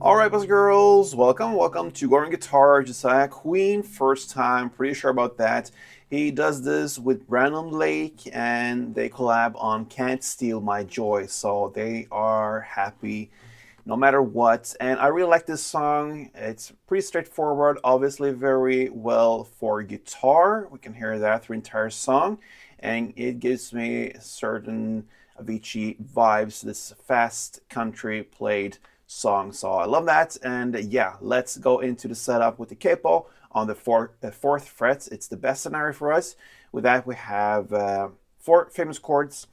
Alright, boys and girls, welcome to Guitar Guitar, Josiah Queen. First time, pretty sure about that. He does this with Brandon Lake and they collab on Can't Steal My Joy. So they are happy no matter what. And I really like this song. It's pretty straightforward, obviously very well for guitar. We can hear that through the entire song. And it gives me certain Avicii vibes, this fast country played song. So I love that. And yeah, let's go into the setup with the capo on the fourth fret. It's the best scenario for us. With that, we have four famous chords: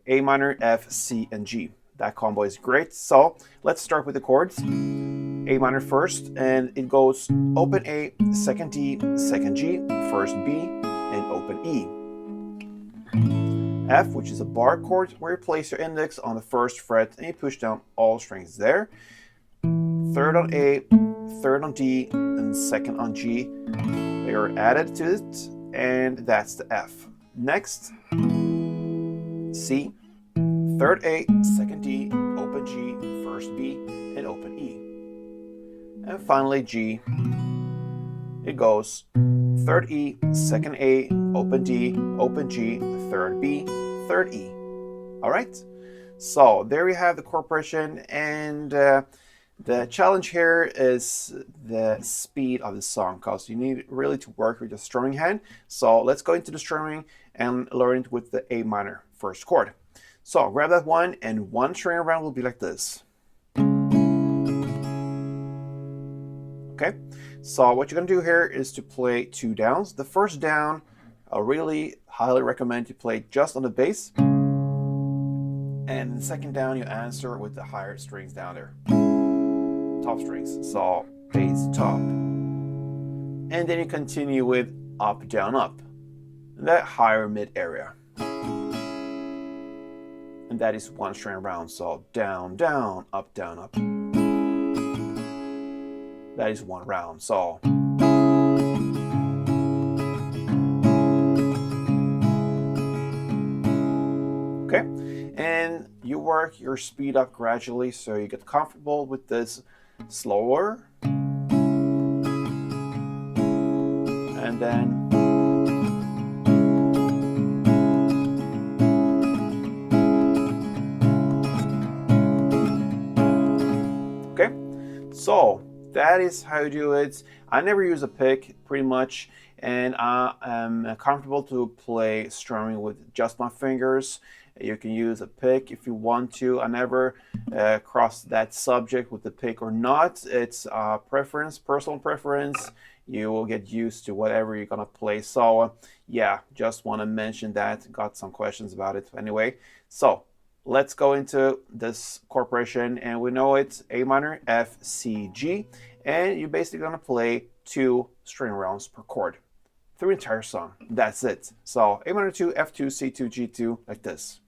A minor, F, C, and G. That combo is great. So let's start with the chords. A minor first, and it goes open A, second D, second G, first B, and open E. F, which is a bar chord, where you place your index on the first fret and you push down all strings there. Third on A, third on D, and second on G. They are added to it, and that's the F. Next, C, third A, second D, open G, first B, and open E. And finally G. It goes third E, second A, open D, open G, third B, third E. All right, so there we have the chord progression, and the challenge here is the speed of the song, because you need really to work with the strumming hand. So let's go into the strumming and learn it with the A minor first chord. So grab that one, and one string around will be like this. Okay, so what you're going to do here is to play two downs. The first down, I really highly recommend you play just on the bass. And the second down, you answer with the higher strings down there. Top strings. So bass, top. And then you continue with up, down, up. That higher mid area. And that is one string around. So down, down, up, down, up. That is one round. So okay, and you work your speed up gradually so you get comfortable with this slower, and then okay, so that is how you do it. I never use a pick, pretty much, and I am comfortable to play strumming with just my fingers. You can use a pick if you want to. I never cross that subject with the pick or not. It's preference, personal preference. You will get used to whatever you're gonna play. So yeah, just want to mention that. Got some questions about it anyway. So let's go into this chord progression, and we know it's A minor, F, C, G, and you're basically gonna play two string rounds per chord through the entire song. That's it. So A minor 2, F2, C2, G2, like this.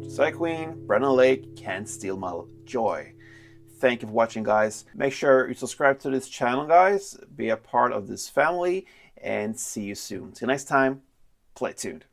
Josiah Queen, Brandon Lake, Can't Steal My Joy. Thank you for watching, guys. Make sure you subscribe to this channel, guys. Be a part of this family, and see you soon. Till next time, play tuned.